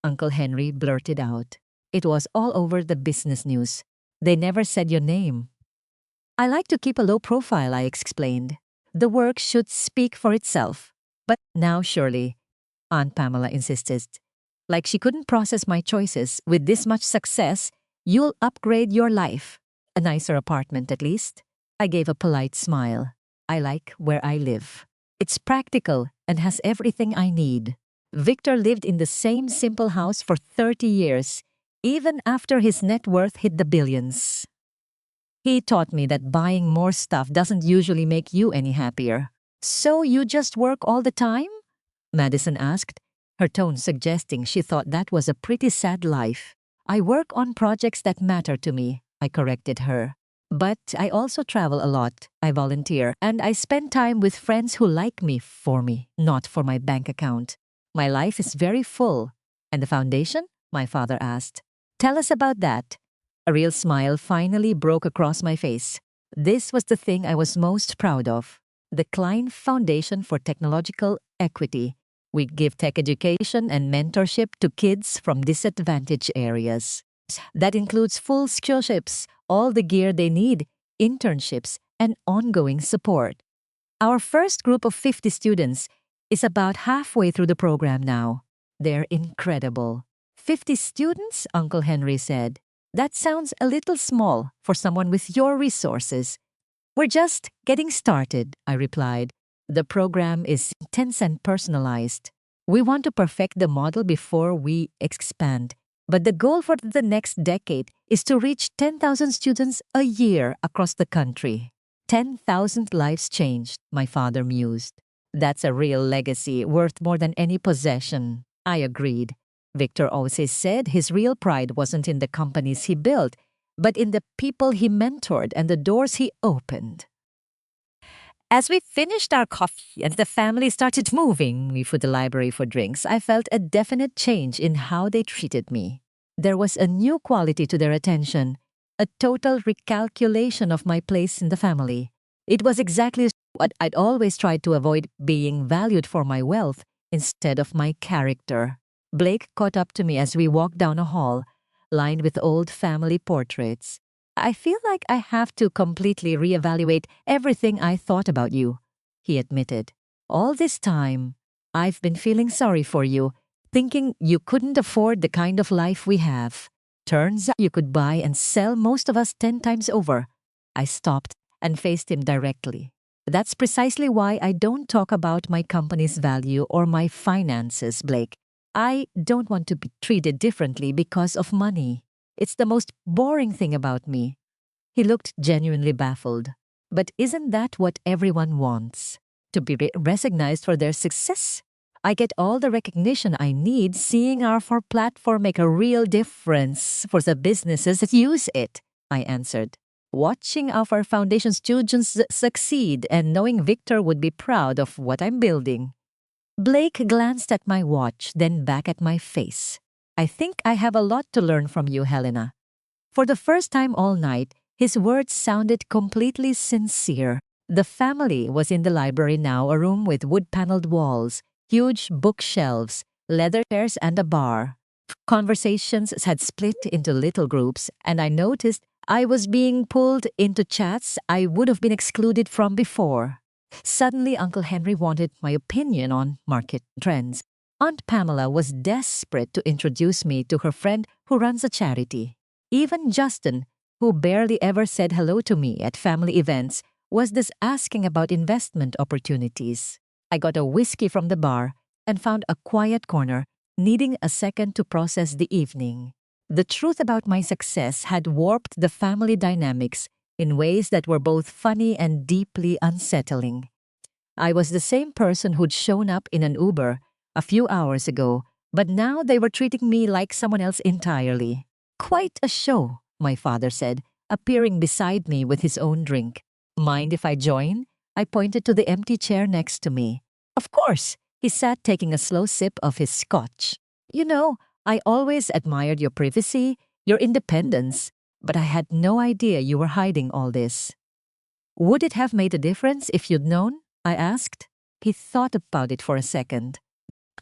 Uncle Henry blurted out. It was all over the business news. They never said your name. I like to keep a low profile, I explained. The work should speak for itself. But now surely, Aunt Pamela insisted. Like she couldn't process my choices. With this much success, you'll upgrade your life. A nicer apartment at least. I gave a polite smile. I like where I live. It's practical and has everything I need. Victor lived in the same simple house for 30 years, even after his net worth hit the billions. He taught me that buying more stuff doesn't usually make you any happier. So you just work all the time? Madison asked, her tone suggesting she thought that was a pretty sad life. I work on projects that matter to me, I corrected her. But I also travel a lot, I volunteer, and I spend time with friends who like me for me, not for my bank account. My life is very full. And the foundation? My father asked. Tell us about that. A real smile finally broke across my face. This was the thing I was most proud of. The Klein Foundation for Technological Equity. We give tech education and mentorship to kids from disadvantaged areas. That includes full scholarships, all the gear they need, internships, and ongoing support. Our first group of 50 students is about halfway through the program now. They're incredible. 50 students, Uncle Henry said. That sounds a little small for someone with your resources. We're just getting started, I replied. The program is intense and personalized. We want to perfect the model before we expand. But the goal for the next decade is to reach 10,000 students a year across the country. 10,000 lives changed, my father mused. That's a real legacy worth more than any possession. I agreed. Victor always said his real pride wasn't in the companies he built, but in the people he mentored and the doors he opened. As we finished our coffee and the family started moving me to the library for drinks, I felt a definite change in how they treated me. There was a new quality to their attention, a total recalculation of my place in the family. It was exactly what I'd always tried to avoid, being valued for my wealth instead of my character. Blake caught up to me as we walked down a hall, lined with old family portraits. I feel like I have to completely reevaluate everything I thought about you, he admitted. All this time, I've been feeling sorry for you, thinking you couldn't afford the kind of life we have. Turns out you could buy and sell most of us 10 times over. I stopped and faced him directly. That's precisely why I don't talk about my company's value or my finances, Blake. I don't want to be treated differently because of money. It's the most boring thing about me. He looked genuinely baffled. But isn't that what everyone wants? To be recognized for their success? I get all the recognition I need seeing our platform make a real difference for the businesses that use it, I answered. Watching our foundation students succeed and knowing Victor would be proud of what I'm building. Blake glanced at my watch, then back at my face. I think I have a lot to learn from you, Helena. For the first time all night, his words sounded completely sincere. The family was in the library now, a room with wood-paneled walls, huge bookshelves, leather chairs, and a bar. Conversations had split into little groups, and I noticed I was being pulled into chats I would have been excluded from before. Suddenly, Uncle Henry wanted my opinion on market trends. Aunt Pamela was desperate to introduce me to her friend who runs a charity. Even Justin, who barely ever said hello to me at family events, was this asking about investment opportunities. I got a whiskey from the bar and found a quiet corner, needing a second to process the evening. The truth about my success had warped the family dynamics in ways that were both funny and deeply unsettling. I was the same person who'd shown up in an Uber a few hours ago, but now they were treating me like someone else entirely. Quite a show, my father said, appearing beside me with his own drink. Mind if I join? I pointed to the empty chair next to me. Of course, he sat taking a slow sip of his scotch. You know, I always admired your privacy, your independence, but I had no idea you were hiding all this. Would it have made a difference if you'd known? I asked. He thought about it for a second.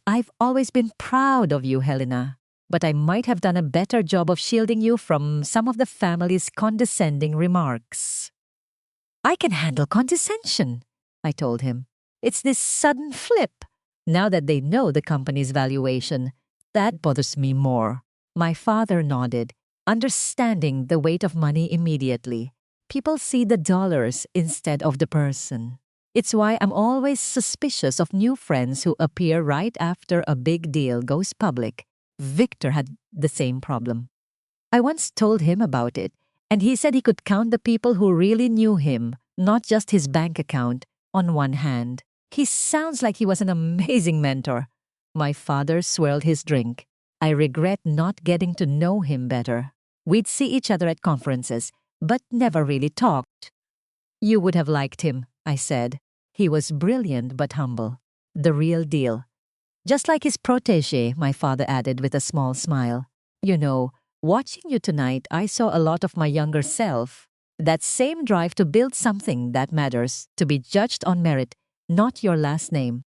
I've always been proud of you, Helena, but I might have done a better job of shielding you from some of the family's condescending remarks. I can handle condescension, I told him. It's this sudden flip. Now that they know the company's valuation, that bothers me more. My father nodded, understanding the weight of money immediately. People see the dollars instead of the person. It's why I'm always suspicious of new friends who appear right after a big deal goes public. Victor had the same problem. I once told him about it, and he said he could count the people who really knew him, not just his bank account, on one hand. He sounds like he was an amazing mentor. My father swirled his drink. I regret not getting to know him better. We'd see each other at conferences, but never really talked. You would have liked him, I said. He was brilliant but humble. The real deal. Just like his protégé, my father added with a small smile. You know, watching you tonight, I saw a lot of my younger self. That same drive to build something that matters, to be judged on merit, not your last name.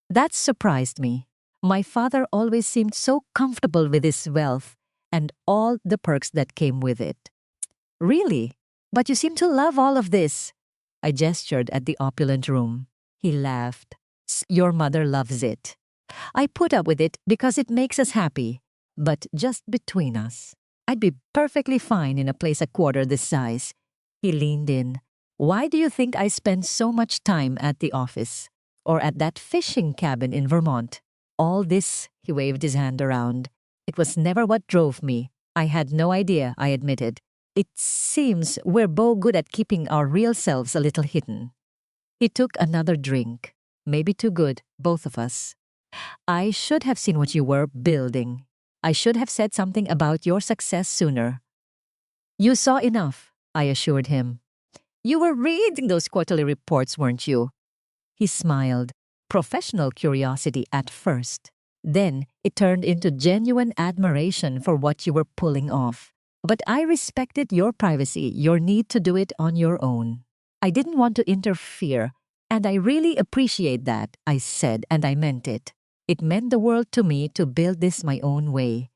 That surprised me. My father always seemed so comfortable with his wealth and all the perks that came with it. Really? But you seem to love all of this. I gestured at the opulent room. He laughed. Your mother loves it. I put up with it because it makes us happy. But just between us, I'd be perfectly fine in a place a quarter this size. He leaned in. Why do you think I spend so much time at the office? Or at that fishing cabin in Vermont? All this, he waved his hand around. It was never what drove me. I had no idea, I admitted. It seems we're both good at keeping our real selves a little hidden. He took another drink. Maybe too good, both of us. I should have seen what you were building. I should have said something about your success sooner. You saw enough, I assured him. You were reading those quarterly reports, weren't you? He smiled. Professional curiosity at first. Then it turned into genuine admiration for what you were pulling off. But I respected your privacy, your need to do it on your own. I didn't want to interfere, and I really appreciate that, I said, and I meant it. It meant the world to me to build this my own way.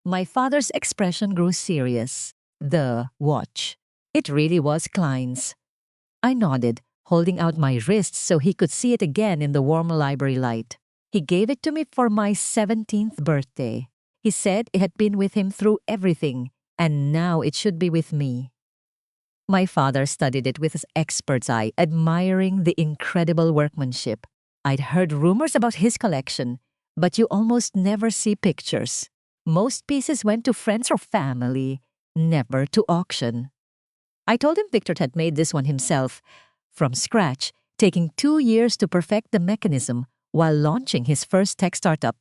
My father's expression grew serious. The watch. It really was Klein's. I nodded, holding out my wrist so he could see it again in the warm library light. He gave it to me for my 17th birthday. He said it had been with him through everything, and now it should be with me. My father studied it with his expert's eye, admiring the incredible workmanship. I'd heard rumors about his collection, but you almost never see pictures. Most pieces went to friends or family, never to auction. I told him Victor had made this one himself, from scratch, taking 2 years to perfect the mechanism while launching his first tech startup.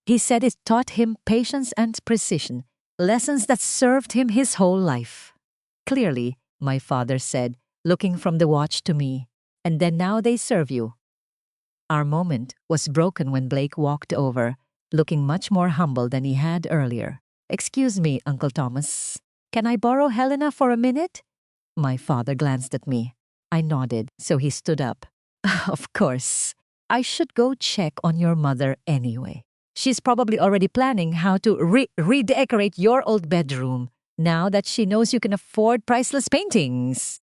He said it taught him patience and precision, lessons that served him his whole life. Clearly, my father said, looking from the watch to me, and then now they serve you. Our moment was broken when Blake walked over, looking much more humble than he had earlier. Excuse me, Uncle Thomas. Can I borrow Helena for a minute? My father glanced at me. I nodded, so he stood up. Of course. I should go check on your mother anyway. She's probably already planning how to redecorate your old bedroom now that she knows you can afford priceless paintings.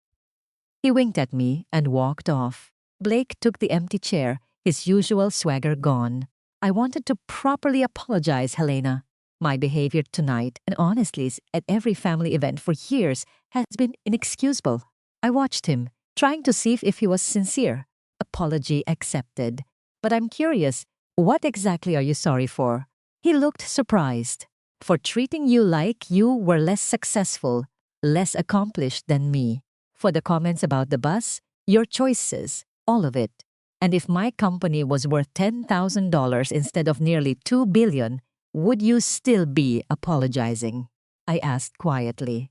He winked at me and walked off. Blake took the empty chair, his usual swagger gone. I wanted to properly apologize, Helena. My behavior tonight, and honestly at every family event for years, has been inexcusable. I watched him, trying to see if he was sincere. Apology accepted. But I'm curious, what exactly are you sorry for? He looked surprised. For treating you like you were less successful, less accomplished than me. For the comments about the bus, your choices, all of it. And if my company was worth $10,000 instead of nearly $2 billion, would you still be apologizing? I asked quietly.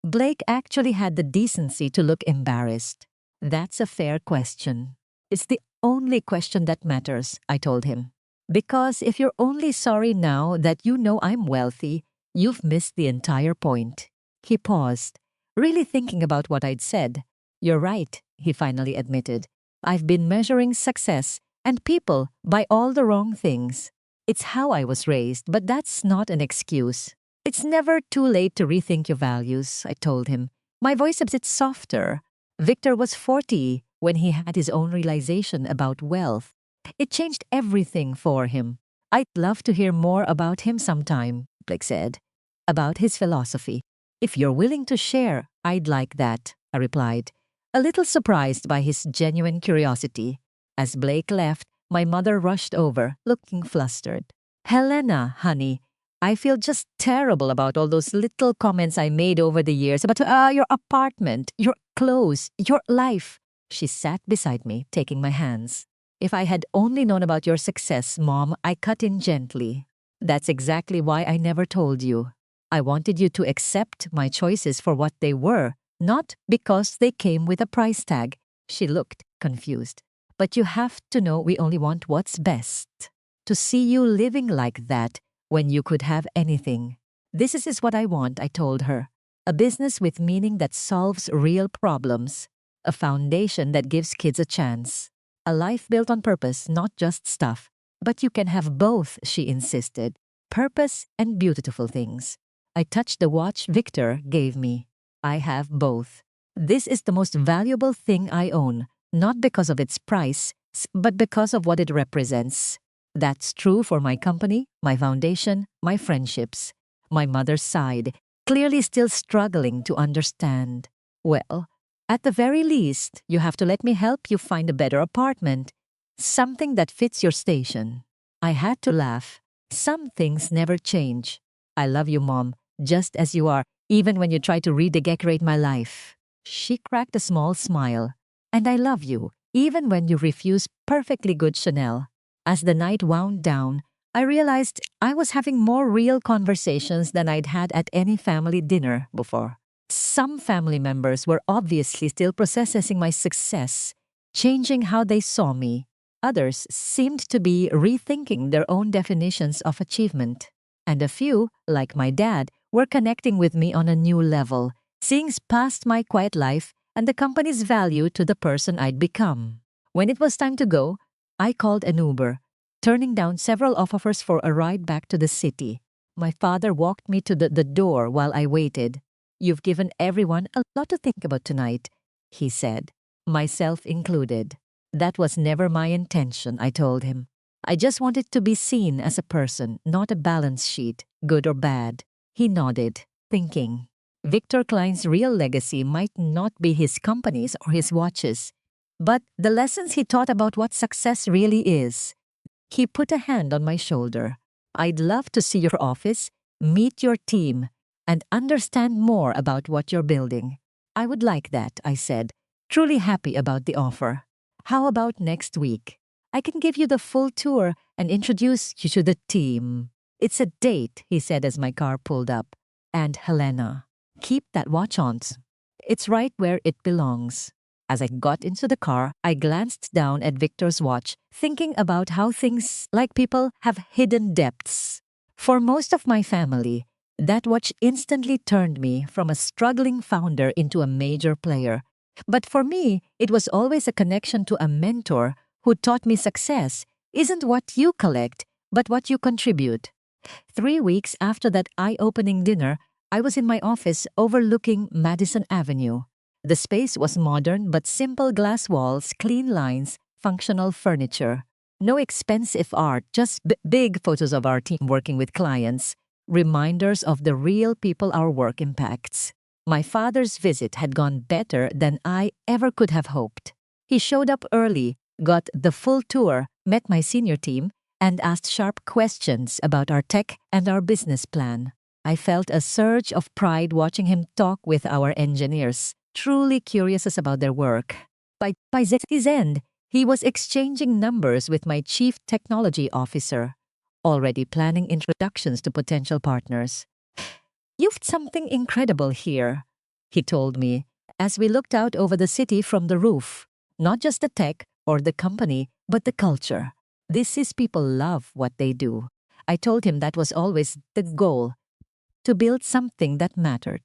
Blake actually had the decency to look embarrassed. That's a fair question. It's the only question that matters, I told him. Because if you're only sorry now that you know I'm wealthy, you've missed the entire point. He paused, really thinking about what I'd said. You're right, he finally admitted. I've been measuring success and people by all the wrong things. It's how I was raised, but that's not an excuse. It's never too late to rethink your values, I told him. My voice a bit softer. Victor was 40 when he had his own realization about wealth. It changed everything for him. I'd love to hear more about him sometime, Blake said. About his philosophy. If you're willing to share, I'd like that, I replied, a little surprised by his genuine curiosity. As Blake left, my mother rushed over, looking flustered. Helena, honey, I feel just terrible about all those little comments I made over the years about your apartment, your clothes, your life. She sat beside me, taking my hands. If I had only known about your success, Mom, I cut in gently. That's exactly why I never told you. I wanted you to accept my choices for what they were, not because they came with a price tag. She looked confused. But you have to know we only want what's best. To see you living like that when you could have anything. This is what I want, I told her. A business with meaning that solves real problems. A foundation that gives kids a chance. A life built on purpose, not just stuff. But you can have both, she insisted. Purpose and beautiful things. I touched the watch Victor gave me. I have both. This is the most valuable thing I own, not because of its price, but because of what it represents. That's true for my company, my foundation, my friendships. My mother sighed, clearly still struggling to understand. Well, at the very least, you have to let me help you find a better apartment. Something that fits your station. I had to laugh. Some things never change. I love you, Mom, just as you are, even when you try to redecorate my life. She cracked a small smile. And I love you, even when you refuse perfectly good Chanel. As the night wound down, I realized I was having more real conversations than I'd had at any family dinner before. Some family members were obviously still processing my success, changing how they saw me. Others seemed to be rethinking their own definitions of achievement. And a few, like my dad, were connecting with me on a new level, seeing past my quiet life and the company's value to the person I'd become. When it was time to go, I called an Uber, turning down several offers for a ride back to the city. My father walked me to the door while I waited. You've given everyone a lot to think about tonight, he said, myself included. That was never my intention, I told him. I just wanted to be seen as a person, not a balance sheet, good or bad. He nodded, thinking. Victor Klein's real legacy might not be his companies or his watches, but the lessons he taught about what success really is. He put a hand on my shoulder. I'd love to see your office, meet your team, and understand more about what you're building. I would like that, I said, truly happy about the offer. How about next week? I can give you the full tour and introduce you to the team. It's a date, he said as my car pulled up. And Helena, keep that watch on. It's right where it belongs. As I got into the car, I glanced down at Victor's watch, thinking about how things, like people, have hidden depths. For most of my family, that watch instantly turned me from a struggling founder into a major player. But for me, it was always a connection to a mentor who taught me success isn't what you collect, but what you contribute. 3 weeks after that eye-opening dinner, I was in my office overlooking Madison Avenue. The space was modern but simple glass walls, clean lines, functional furniture. No expensive art, just big photos of our team working with clients, reminders of the real people our work impacts. My father's visit had gone better than I ever could have hoped. He showed up early, got the full tour, met my senior team, and asked sharp questions about our tech and our business plan. I felt a surge of pride watching him talk with our engineers, truly curious about their work. By his end, he was exchanging numbers with my chief technology officer, already planning introductions to potential partners. "You've something incredible here," he told me, as we looked out over the city from the roof. "Not just the tech or the company, but the culture. This is people love what they do." I told him that was always the goal, to build something that mattered.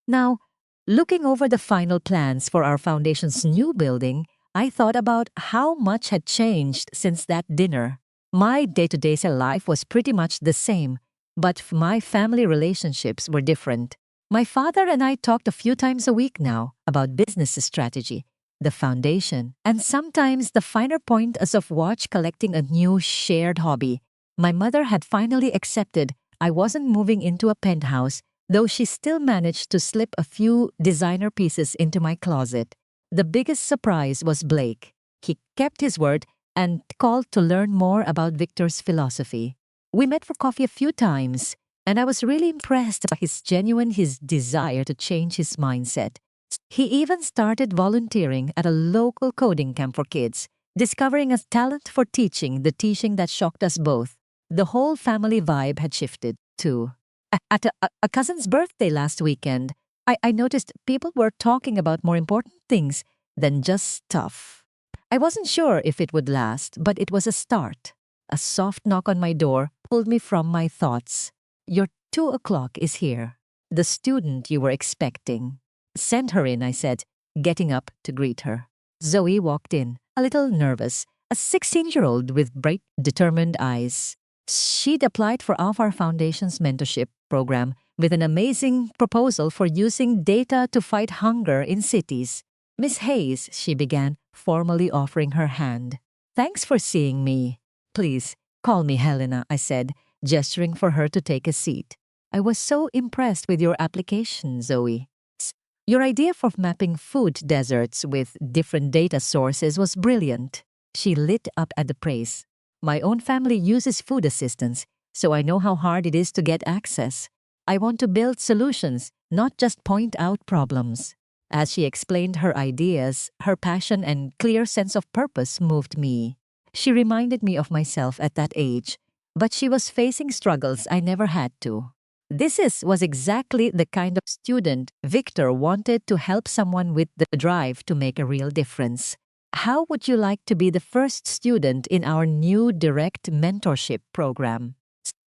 Now, looking over the final plans for our foundation's new building, I thought about how much had changed since that dinner. My day-to-day life was pretty much the same, but my family relationships were different. My father and I talked a few times a week now about business strategy, the foundation, and sometimes the finer point as of watch collecting a new shared hobby. My mother had finally accepted I wasn't moving into a penthouse, though she still managed to slip a few designer pieces into my closet. The biggest surprise was Blake. He kept his word and called to learn more about Victor's philosophy. We met for coffee a few times, and I was really impressed by his desire to change his mindset. He even started volunteering at a local coding camp for kids, discovering a talent for teaching, the teaching that shocked us both. The whole family vibe had shifted, too. At a cousin's birthday last weekend, I noticed people were talking about more important things than just stuff. I wasn't sure if it would last, but it was a start. A soft knock on my door pulled me from my thoughts. "Your 2 o'clock is here. The student you were expecting." "Send her in," I said, getting up to greet her. Zoe walked in, a little nervous, a 16-year-old with bright, determined eyes. She'd applied for our foundation's mentorship program with an amazing proposal for using data to fight hunger in cities. "Miss Hayes," she began, formally offering her hand. "Thanks for seeing me. Please, call me Helena," I said, gesturing for her to take a seat. "I was so impressed with your application, Zoe. Your idea for mapping food deserts with different data sources was brilliant." She lit up at the praise. "My own family uses food assistance, so I know how hard it is to get access. I want to build solutions, not just point out problems." As she explained her ideas, her passion and clear sense of purpose moved me. She reminded me of myself at that age, but she was facing struggles I never had to. Was exactly the kind of student Victor wanted to help someone with the drive to make a real difference. "How would you like to be the first student in our new direct mentorship program?"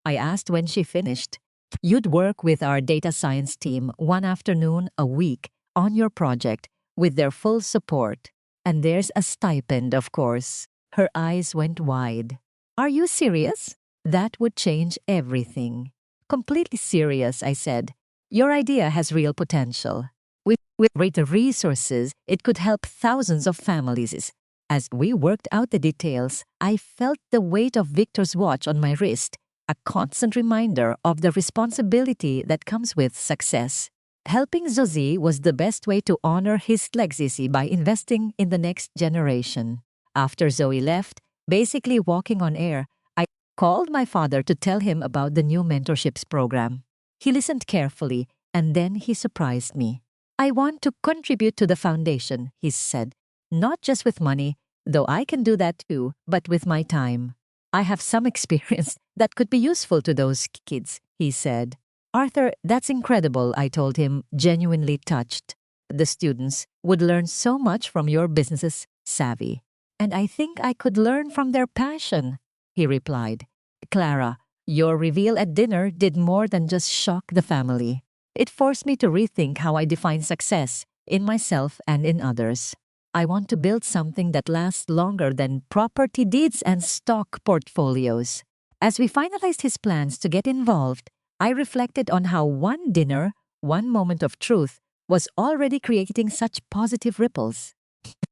I asked when she finished. "You'd work with our data science team one afternoon a week on your project with their full support. And there's a stipend, of course." Her eyes went wide. "Are you serious?" "That would change everything." "Completely serious," I said. "Your idea has real potential. With greater resources, it could help thousands of families." As we worked out the details, I felt the weight of Victor's watch on my wrist, a constant reminder of the responsibility that comes with success. Helping Zozie was the best way to honor his legacy by investing in the next generation. After Zoe left, basically walking on air, I called my father to tell him about the new mentorships program. He listened carefully, and then he surprised me. "I want to contribute to the foundation," he said. "Not just with money, though I can do that too, but with my time. I have some experience that could be useful to those kids," he said. "Arthur, that's incredible," I told him, genuinely touched. "The students would learn so much from your business's savvy. And I think I could learn from their passion," he replied. "Clara, your reveal at dinner did more than just shock the family. It forced me to rethink how I define success in myself and in others. I want to build something that lasts longer than property deeds and stock portfolios." As we finalized his plans to get involved, I reflected on how one dinner, one moment of truth, was already creating such positive ripples.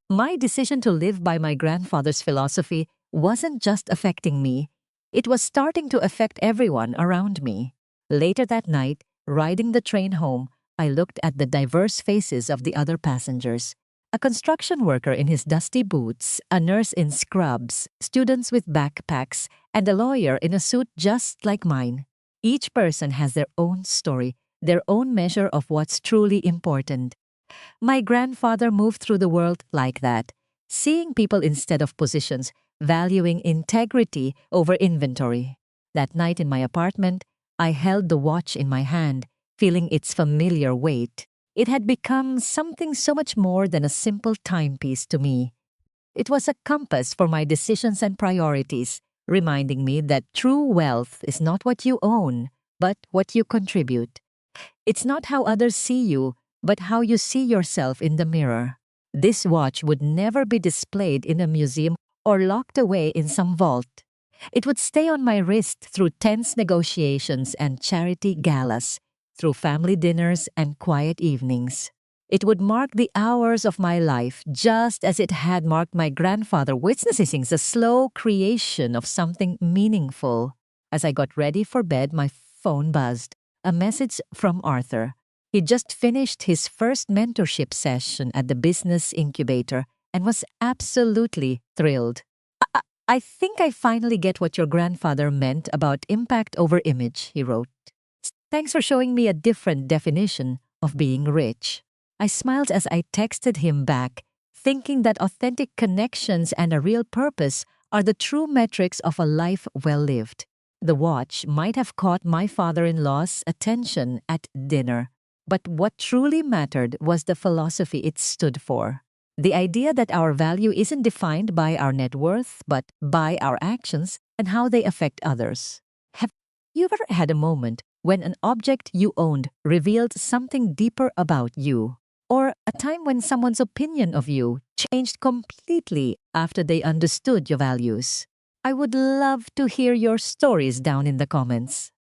My decision to live by my grandfather's philosophy wasn't just affecting me, it was starting to affect everyone around me. Later that night, riding the train home, I looked at the diverse faces of the other passengers. A construction worker in his dusty boots, a nurse in scrubs, students with backpacks, and a lawyer in a suit just like mine. Each person has their own story, their own measure of what's truly important. My grandfather moved through the world like that, seeing people instead of positions, valuing integrity over inventory. That night in my apartment, I held the watch in my hand, feeling its familiar weight. It had become something so much more than a simple timepiece to me. It was a compass for my decisions and priorities, reminding me that true wealth is not what you own, but what you contribute. It's not how others see you, but how you see yourself in the mirror. This watch would never be displayed in a museum or locked away in some vault. It would stay on my wrist through tense negotiations and charity galas, through family dinners and quiet evenings. It would mark the hours of my life just as it had marked my grandfather witnessing the slow creation of something meaningful. As I got ready for bed, my phone buzzed. A message from Arthur. He just finished his first mentorship session at the business incubator and was absolutely thrilled. I think I finally get what your grandfather meant about impact over image, he wrote. Thanks for showing me a different definition of being rich. I smiled as I texted him back, thinking that authentic connections and a real purpose are the true metrics of a life well lived. The watch might have caught my father-in-law's attention at dinner, but what truly mattered was the philosophy it stood for. The idea that our value isn't defined by our net worth, but by our actions and how they affect others. Have you ever had a moment when an object you owned revealed something deeper about you? Or a time when someone's opinion of you changed completely after they understood your values? I would love to hear your stories down in the comments.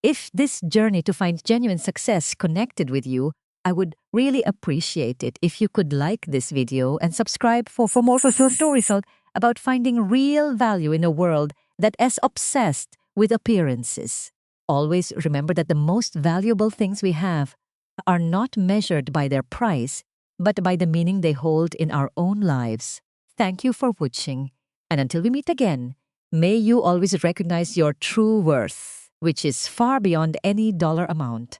If this journey to find genuine success connected with you, I would really appreciate it if you could like this video and subscribe for more stories about finding real value in a world that is obsessed with appearances. Always remember that the most valuable things we have are not measured by their price, but by the meaning they hold in our own lives. Thank you for watching, and until we meet again, may you always recognize your true worth, which is far beyond any dollar amount.